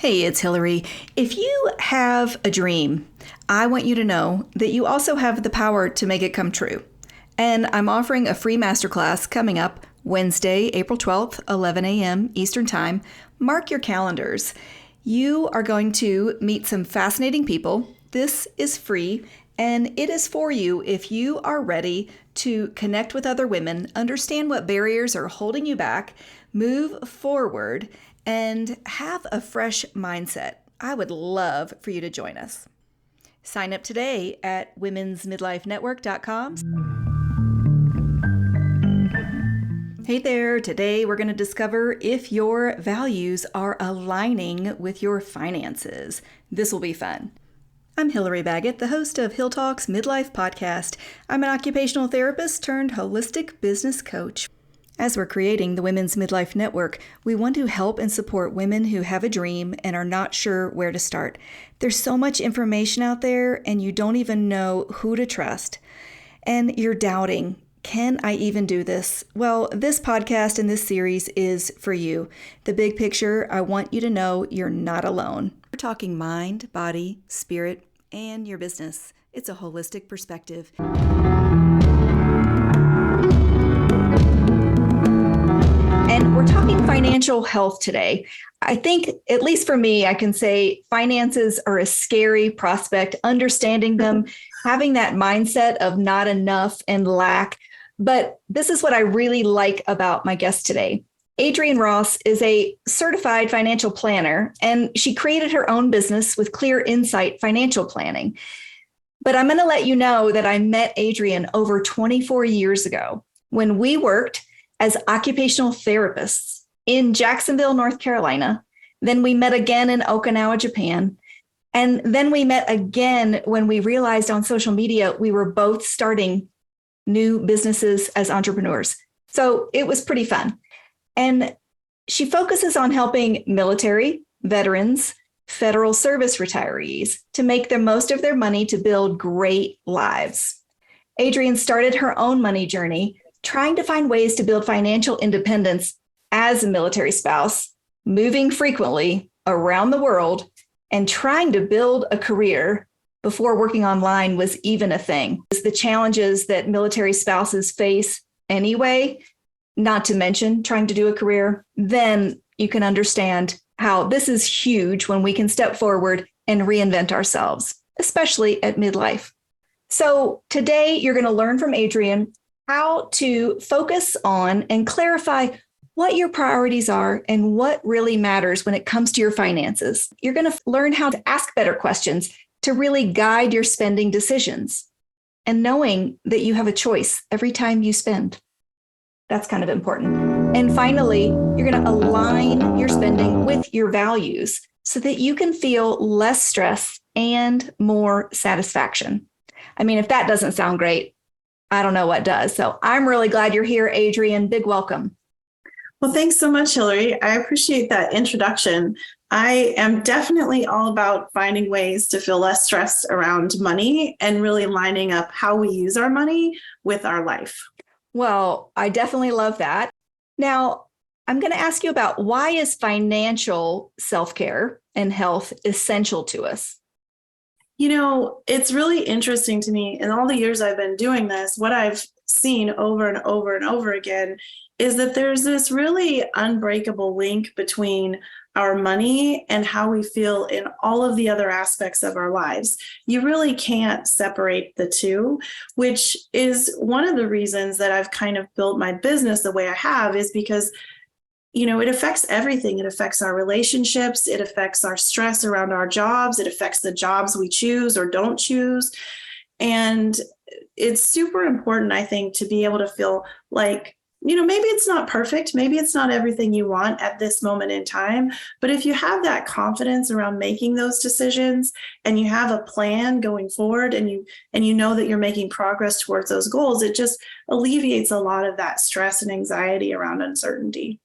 Hey, it's Hillary. If you have a dream, I want you to know that you also have the power to make it come true. And I'm offering a free masterclass coming up Wednesday, April 12th, 11 a.m. Eastern Time. Mark your calendars. You are going to meet some fascinating people. This is free, and it is for you if you are ready to connect with other women, understand what barriers are holding you back, move forward, and have a fresh mindset. I would love for you to join us. Sign up today at womensmidlifenetwork.com. Hey there, today we're going to discover if your values are aligning with your finances. This will be fun. I'm Hillary Baggett, the host of Hill Talks Midlife Podcast. I'm an occupational therapist turned holistic business coach. As we're creating the Women's Midlife Network, we want to help and support women who have a dream and are not sure where to start. There's so much information out there and you don't even know who to trust. And you're doubting, can I even do this? Well, this podcast and this series is for you. The big picture, I want you to know you're not alone. We're talking mind, body, spirit, and your business. It's a holistic perspective. And we're talking financial health today. I think, at least for me, I can say finances are a scary prospect, understanding them, having that mindset of not enough and lack. But this is what I really like about my guest today. Adrienne Ross is a certified financial planner, and she created her own business with Clear Insight Financial Planning. But I'm going to let you know that I met Adrienne over 24 years ago when we worked as occupational therapists in Jacksonville, North Carolina. Then we met again in Okinawa, Japan. And then we met again when we realized on social media we were both starting new businesses as entrepreneurs. So it was pretty fun. And she focuses on helping military, veterans, federal service retirees to make the most of their money to build great lives. Adrienne started her own money journey, trying to find ways to build financial independence as a military spouse, moving frequently around the world, and trying to build a career before working online was even a thing. The challenges that military spouses face anyway, not to mention trying to do a career, then you can understand how this is huge when we can step forward and reinvent ourselves, especially at midlife. So today you're going to learn from Adrienne how to focus on and clarify what your priorities are and what really matters when it comes to your finances. You're going to learn how to ask better questions to really guide your spending decisions and knowing that you have a choice every time you spend. That's kind of important. And finally, you're going to align your spending with your values so that you can feel less stress and more satisfaction. I mean, if that doesn't sound great, I don't know what does. So I'm really glad you're here, Adrienne. Big welcome. Well, thanks so much, Hillary. I appreciate that introduction. I am definitely all about finding ways to feel less stressed around money and really lining up how we use our money with our life. Well, I definitely love that. Now, I'm going to ask you about why is financial self-care and health essential to us? You know, it's really interesting to me in all the years I've been doing this, what I've seen over and over and over again is that there's this really unbreakable link between our money and how we feel in all of the other aspects of our lives. You really can't separate the two, which is one of the reasons that I've kind of built my business the way I have, is because it affects everything. It affects our relationships. It affects our stress around our jobs. It affects the jobs we choose or don't choose. And it's super important, I think, to be able to feel like, maybe it's not perfect. Maybe it's not everything you want at this moment in time. But if you have that confidence around making those decisions and you have a plan going forward and you know that you're making progress towards those goals, it just alleviates a lot of that stress and anxiety around uncertainty.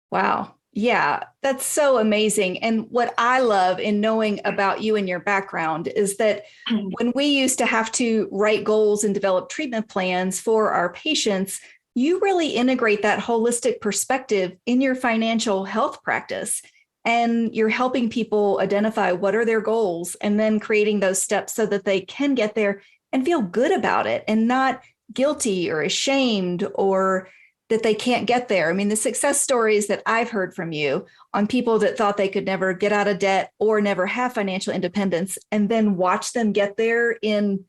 Wow. Yeah, that's so amazing. And what I love in knowing about you and your background is that when we used to have to write goals and develop treatment plans for our patients, you really integrate that holistic perspective in your financial health practice. and you're helping people identify what are their goals and then creating those steps so that they can get there and feel good about it and not guilty or ashamed or that they can't get there. I mean, the success stories that I've heard from you on people that thought they could never get out of debt or never have financial independence and then watch them get there in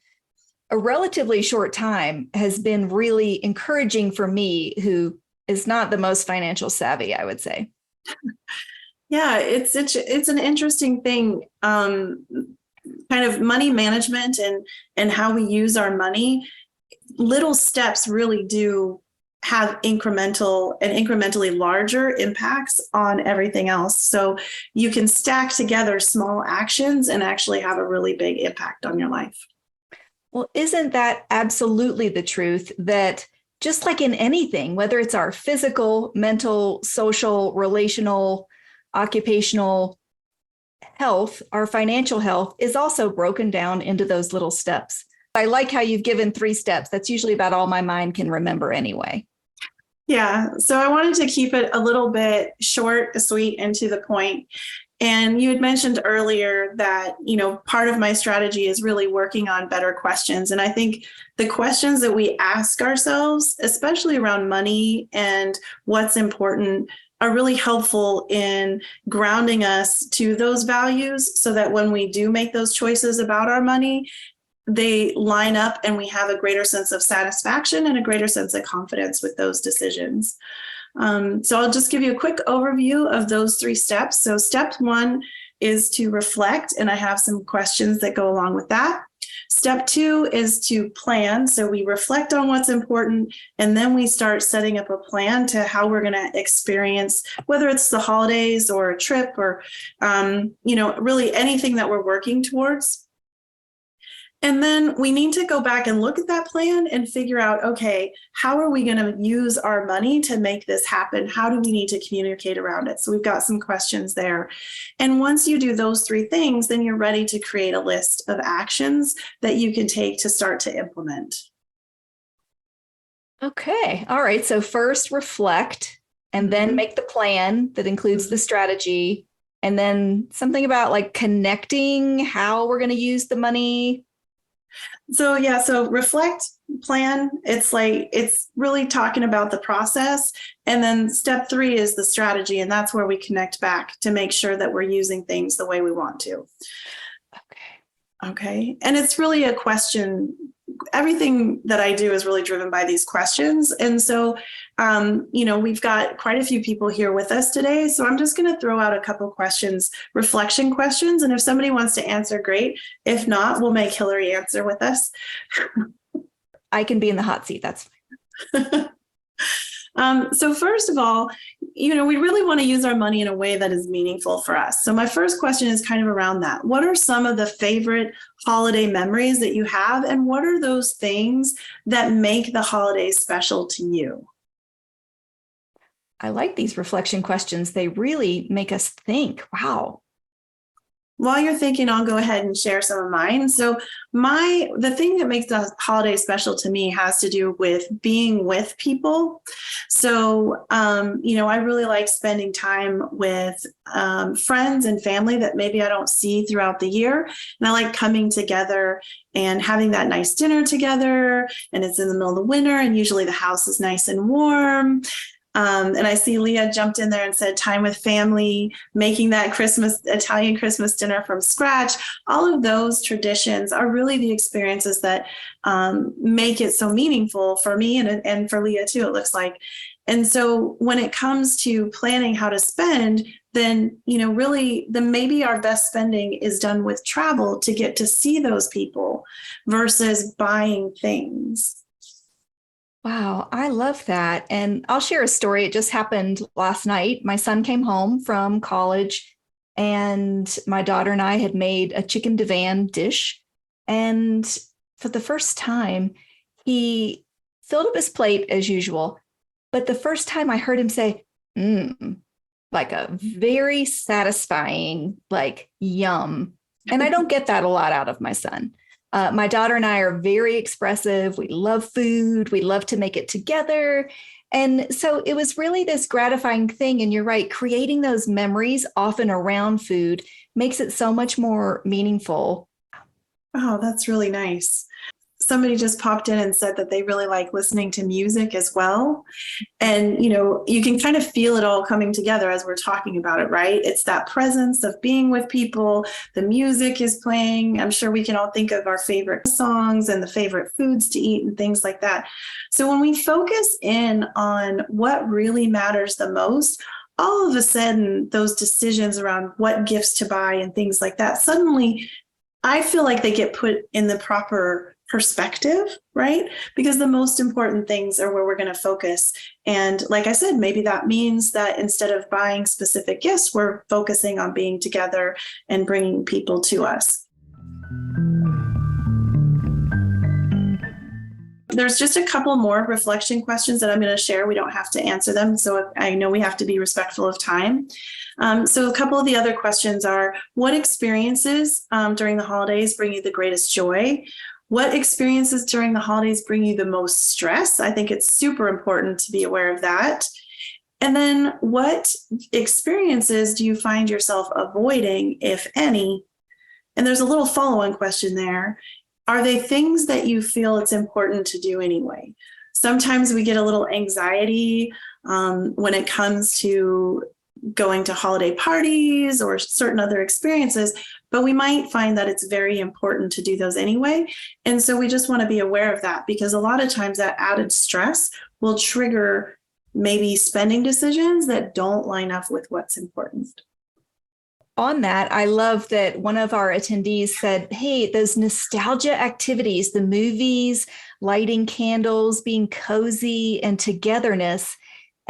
a relatively short time has been really encouraging for me, who is not the most financial savvy, I would say. Yeah, it's an interesting thing, kind of money management and how we use our money. Little steps really do have incrementally larger impacts on everything else. So you can stack together small actions and actually have a really big impact on your life. Well, isn't that absolutely the truth that just like in anything, whether it's our physical, mental, social, relational, occupational health, our financial health is also broken down into those little steps. I like how you've given 3 steps. That's usually about all my mind can remember anyway. Yeah. So I wanted to keep it a little bit short, sweet, and to the point. And you had mentioned earlier that, part of my strategy is really working on better questions. And I think the questions that we ask ourselves, especially around money and what's important, are really helpful in grounding us to those values so that when we do make those choices about our money, they line up and we have a greater sense of satisfaction and a greater sense of confidence with those decisions. So I'll just give you a quick overview of those 3 steps. So step 1 is to reflect, and I have some questions that go along with that. Step 2 is to plan. So we reflect on what's important, and then we start setting up a plan to how we're going to experience, whether it's the holidays or a trip or, really anything that we're working towards. And then we need to go back and look at that plan and figure out, okay, how are we going to use our money to make this happen? How do we need to communicate around it? So we've got some questions there. And once you do those 3 things, then you're ready to create a list of actions that you can take to start to implement. Okay. All right. So first reflect and then make the plan that includes the strategy. And then something about like connecting how we're going to use the money. So reflect, plan, it's really talking about the process. And then step 3 is the strategy. And that's where we connect back to make sure that we're using things the way we want to. Okay. And it's really a question. Everything that I do is really driven by these questions. And so, we've got quite a few people here with us today. So I'm just going to throw out a couple questions, reflection questions. And if somebody wants to answer, great. If not, we'll make Hillary answer with us. I can be in the hot seat. That's fine. So first of all, we really want to use our money in a way that is meaningful for us. So my first question is kind of around that. What are some of the favorite holiday memories that you have? And what are those things that make the holidays special to you? I like these reflection questions. They really make us think, wow. While you're thinking, I'll go ahead and share some of mine. So the thing that makes the holiday special to me has to do with being with people. So, I really like spending time with friends and family that maybe I don't see throughout the year. And I like coming together and having that nice dinner together. And it's in the middle of the winter, and usually the house is nice and warm. And I see Leah jumped in there and said time with family, making that Italian Christmas dinner from scratch. All of those traditions are really the experiences that make it so meaningful for me and for Leah too, it looks like. And so when it comes to planning how to spend, then, really maybe our best spending is done with travel to get to see those people versus buying things. Wow, I love that. And I'll share a story. It just happened last night. My son came home from college, and my daughter and I had made a chicken divan dish. And for the first time, he filled up his plate as usual. But the first time I heard him say, like a very satisfying, like yum. And I don't get that a lot out of my son. My daughter and I are very expressive. We love food. We love to make it together. And so it was really this gratifying thing. And you're right, creating those memories often around food makes it so much more meaningful. Oh, that's really nice. Somebody just popped in and said that they really like listening to music as well. And, you can kind of feel it all coming together as we're talking about it, right? It's that presence of being with people. The music is playing. I'm sure we can all think of our favorite songs and the favorite foods to eat and things like that. So when we focus in on what really matters the most, all of a sudden, those decisions around what gifts to buy and things like that, suddenly I feel like they get put in the proper perspective, right? Because the most important things are where we're going to focus. And like I said, maybe that means that instead of buying specific gifts, we're focusing on being together and bringing people to us. There's just a couple more reflection questions that I'm going to share. We don't have to answer them. So I know we have to be respectful of time. So a couple of the other questions are, what experiences during the holidays bring you the greatest joy? What experiences during the holidays bring you the most stress? I think it's super important to be aware of that. And then what experiences do you find yourself avoiding, if any? And there's a little follow-on question there. Are they things that you feel it's important to do anyway? Sometimes we get a little anxiety when it comes to going to holiday parties or certain other experiences, but we might find that it's very important to do those anyway. And so we just want to be aware of that, because a lot of times that added stress will trigger maybe spending decisions that don't line up with what's important. On that, I love that one of our attendees said, hey, those nostalgia activities, the movies, lighting candles, being cozy, and togetherness.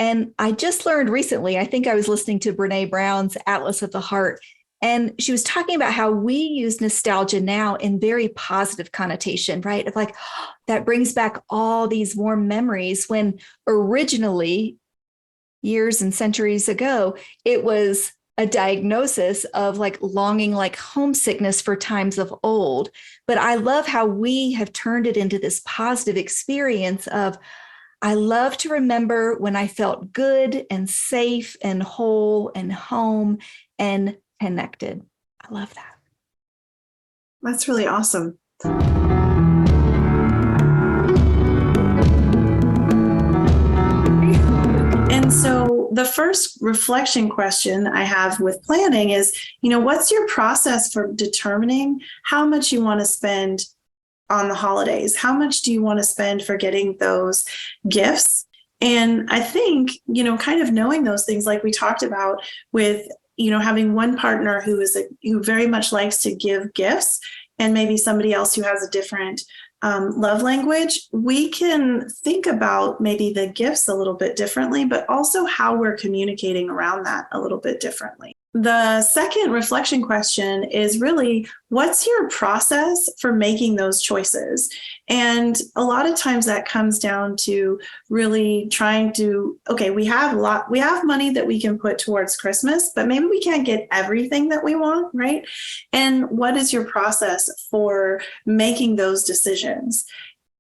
And I just learned recently, I think I was listening to Brene Brown's Atlas of the Heart, and she was talking about how we use nostalgia now in very positive connotation, right? Of like, oh, that brings back all these warm memories, when originally, years and centuries ago, it was a diagnosis of like longing, like homesickness for times of old. But I love how we have turned it into this positive experience of, I love to remember when I felt good and safe and whole and home and connected. I love that. That's really awesome. And so the first reflection question I have with planning is, what's your process for determining how much you want to spend on the holidays? How much do you want to spend for getting those gifts? And I think, kind of knowing those things, like we talked about with, having one partner who very much likes to give gifts, and maybe somebody else who has a different love language, we can think about maybe the gifts a little bit differently, but also how we're communicating around that a little bit differently. The second reflection question is really, what's your process for making those choices? And a lot of times that comes down to really trying to, okay, we have money that we can put towards Christmas, but maybe we can't get everything that we want, right? And what is your process for making those decisions?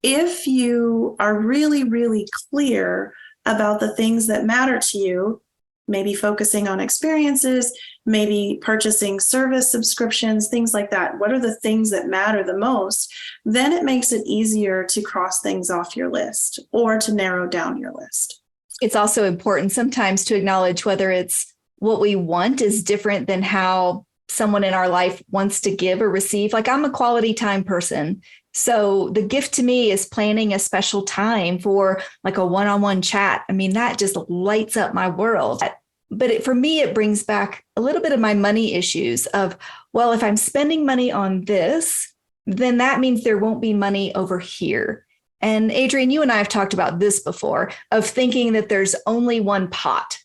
If you are really, really clear about the things that matter to you, maybe focusing on experiences, maybe purchasing service subscriptions, things like that. What are the things that matter the most? Then it makes it easier to cross things off your list or to narrow down your list. It's also important sometimes to acknowledge whether it's what we want is different than how someone in our life wants to give or receive. Like, I'm a quality time person. So the gift to me is planning a special time for like a one-on-one chat. I mean, that just lights up my world. But for me, it brings back a little bit of my money issues of, well, if I'm spending money on this, then that means there won't be money over here. And Adrienne, you and I have talked about this before, of thinking that there's only one pot.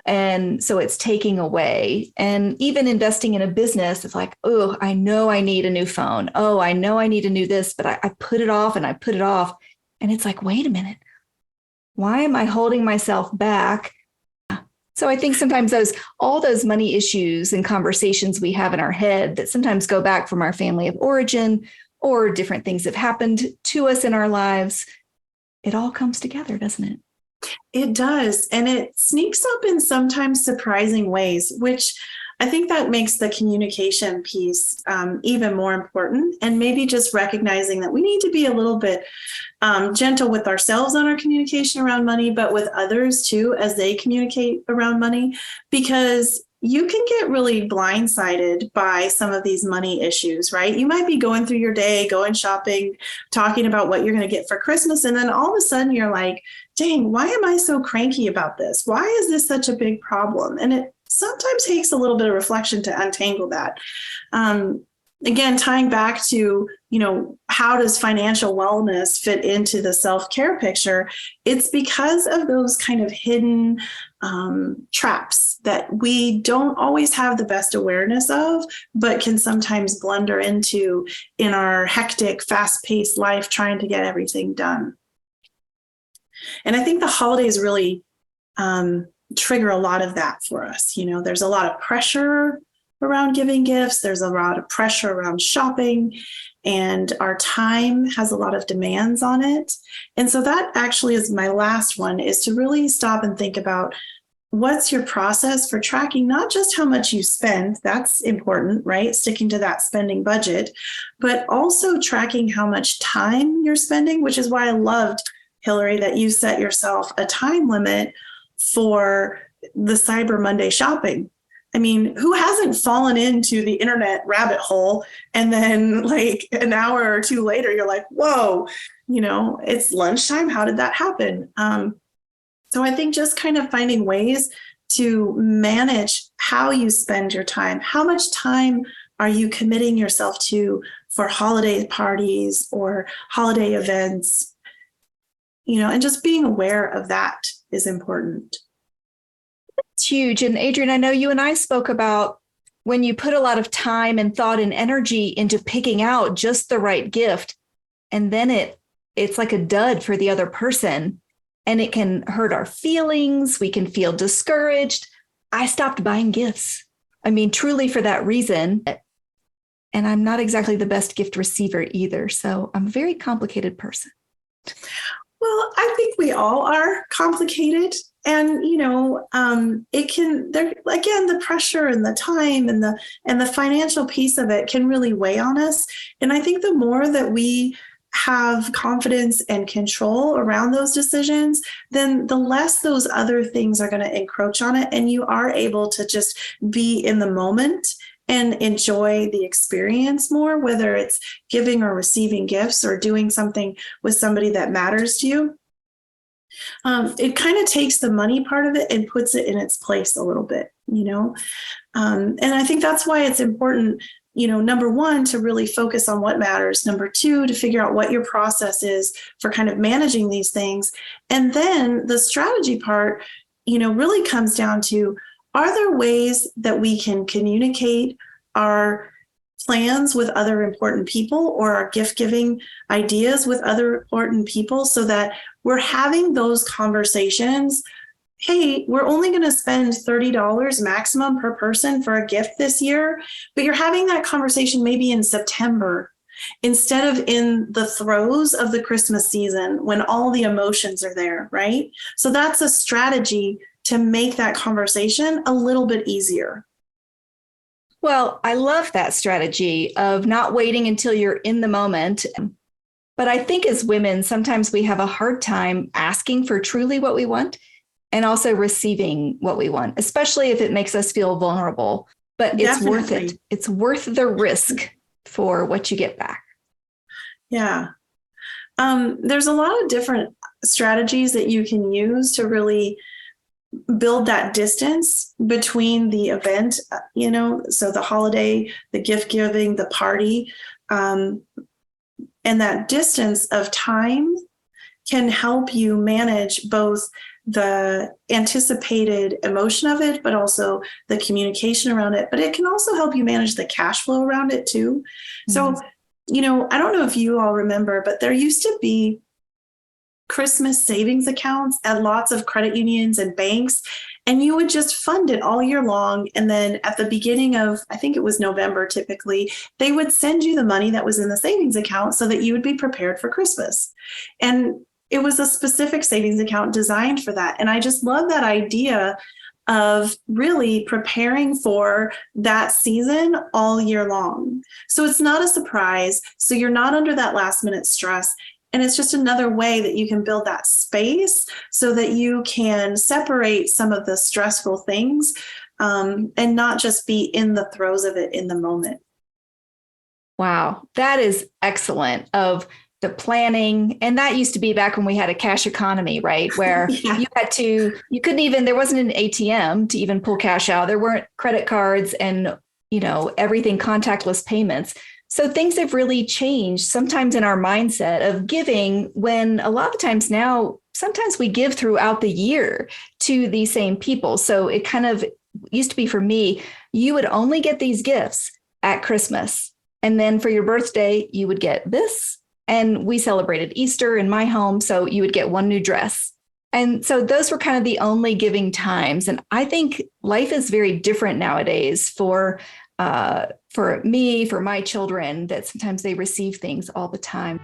And so it's taking away. And even investing in a business, it's like, oh, I know I need a new phone. Oh, I know I need a new this, but I put it off and I put it off. And it's like, wait a minute, why am I holding myself back? So I think sometimes all those money issues and conversations we have in our head that sometimes go back from our family of origin or different things have happened to us in our lives, it all comes together, doesn't it? It does. And it sneaks up in sometimes surprising ways, which I think that makes the communication piece even more important. And maybe just recognizing that we need to be a little bit gentle with ourselves on our communication around money, but with others too, as they communicate around money, because you can get really blindsided by some of these money issues, right? You might be going through your day, going shopping, talking about what you're going to get for Christmas. And then all of a sudden you're like, dang, why am I so cranky about this? Why is this such a big problem? And it sometimes takes a little bit of reflection to untangle that. Again, tying back to, how does financial wellness fit into the self-care picture? It's because of those kind of hidden traps that we don't always have the best awareness of, but can sometimes blunder into in our hectic, fast-paced life trying to get everything done. And I think the holidays really trigger a lot of that for us. There's a lot of pressure around giving gifts. There's a lot of pressure around shopping, and our time has a lot of demands on it. And so that actually is my last one, is to really stop and think about what's your process for tracking not just how much you spend, that's important, right? Sticking to that spending budget, but also tracking how much time you're spending, which is why I loved, Hillary, that you set yourself a time limit for the Cyber Monday shopping. I mean, who hasn't fallen into the internet rabbit hole and then like an hour or two later, you're like, whoa, it's lunchtime. How did that happen? So I think just kind of finding ways to manage how you spend your time. How much time are you committing yourself to for holiday parties or holiday events? And just being aware of that is important. It's huge. And Adrienne, I know you and I spoke about when you put a lot of time and thought and energy into picking out just the right gift, and then it's like a dud for the other person, and it can hurt our feelings. We can feel discouraged. I stopped buying gifts. I mean, truly for that reason. And I'm not exactly the best gift receiver either. So I'm a very complicated person. Well, I think we all are complicated. And, it can, again, the pressure and the time and the financial piece of it can really weigh on us. And I think the more that we have confidence and control around those decisions, then the less those other things are going to encroach on it. And you are able to just be in the moment and enjoy the experience more, whether it's giving or receiving gifts or doing something with somebody that matters to you. It kind of takes the money part of it and puts it in its place a little bit, and I think that's why it's important, number one, to really focus on what matters. Number two, to figure out what your process is for kind of managing these things. And then the strategy part, really comes down to, are there ways that we can communicate our plans with other important people or our gift giving ideas with other important people so that we're having those conversations? Hey, we're only going to spend $30 maximum per person for a gift this year, but you're having that conversation maybe in September instead of in the throes of the Christmas season when all the emotions are there, right? So that's a strategy to make that conversation a little bit easier. Well, I love that strategy of not waiting until you're in the moment. But I think as women, sometimes we have a hard time asking for truly what we want and also receiving what we want, especially if it makes us feel vulnerable. But it's Definitely worth it. It's worth the risk for what you get back. Yeah. There's a lot of different strategies that you can use to really build that distance between the event, so the holiday, the gift giving, the party, and that distance of time can help you manage both the anticipated emotion of it, but also the communication around it. But it can also help you manage the cash flow around it too. Mm-hmm. So, I don't know if you all remember, but there used to be Christmas savings accounts at lots of credit unions and banks, and you would just fund it all year long. And then at the beginning of, I think it was November, typically, they would send you the money that was in the savings account so that you would be prepared for Christmas. And it was a specific savings account designed for that. And I just love that idea of really preparing for that season all year long. So it's not a surprise. So you're not under that last minute stress. And it's just another way that you can build that space so that you can separate some of the stressful things and not just be in the throes of it in the moment. Wow, that is excellent of the planning. And that used to be back when we had a cash economy, right? Where you couldn't even, there wasn't an ATM to even pull cash out. There weren't credit cards and, everything contactless payments. So things have really changed sometimes in our mindset of giving, when a lot of times now, sometimes we give throughout the year to these same people. So it kind of used to be for me, you would only get these gifts at Christmas. And then for your birthday, you would get this. And we celebrated Easter in my home. So you would get one new dress. And so those were kind of the only giving times. And I think life is very different nowadays for me, for my children, that sometimes they receive things all the time.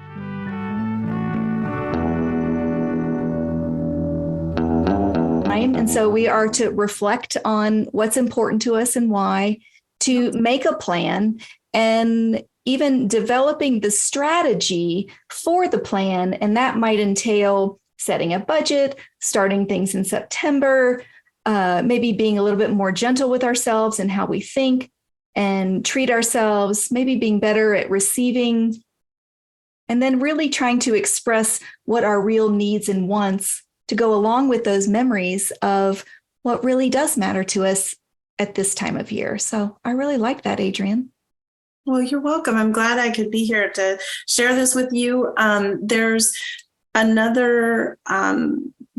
And so we are to reflect on what's important to us and why, to make a plan, and even developing the strategy for the plan. And that might entail setting a budget, starting things in September, maybe being a little bit more gentle with ourselves and how we think and treat ourselves, maybe being better at receiving, and then really trying to express what our real needs and wants to go along with those memories of what really does matter to us at this time of year. So I really like that, Adrienne. Well, you're welcome. I'm glad I could be here to share this with you. There's another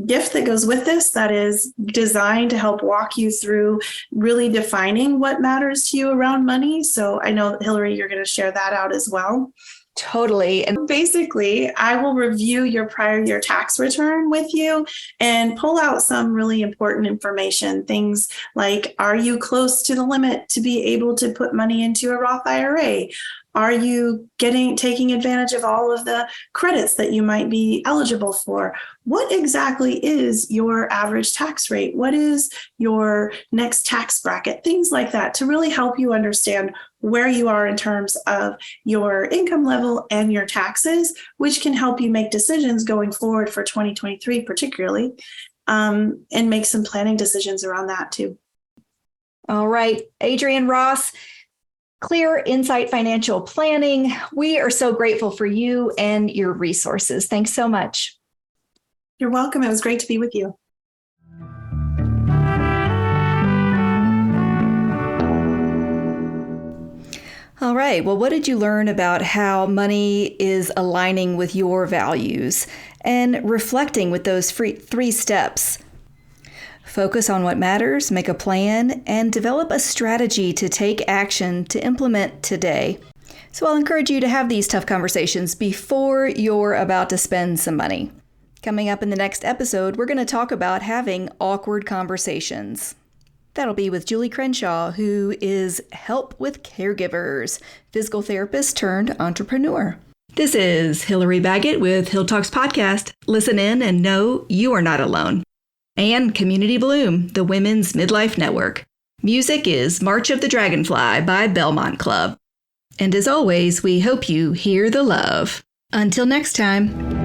gift that goes with this that is designed to help walk you through really defining what matters to you around money. So I know, Hillary, you're going to share that out as well. Totally. And basically, I will review your prior year tax return with you and pull out some really important information. Things like, are you close to the limit to be able to put money into a Roth IRA? Are you taking advantage of all of the credits that you might be eligible for? What exactly is your average tax rate? What is your next tax bracket? Things like that to really help you understand where you are in terms of your income level and your taxes, which can help you make decisions going forward for 2023 particularly, and make some planning decisions around that too. All right, Adrienne Ross, Clear Insight Financial Planning. We are so grateful for you and your resources. Thanks so much. You're welcome. It was great to be with you. All right. Well, what did you learn about how money is aligning with your values and reflecting with those three steps? Focus on what matters, make a plan, and develop a strategy to take action to implement today. So I'll encourage you to have these tough conversations before you're about to spend some money. Coming up in the next episode, we're going to talk about having awkward conversations. That'll be with Julie Crenshaw, who is Help with Caregivers, physical therapist turned entrepreneur. This is Hillary Baggett with Hill Talks Podcast. Listen in and know you are not alone. And Community Bloom, the Women's Midlife Network. Music is March of the Dragonfly by Belmont Club. And as always, we hope you hear the love. Until next time.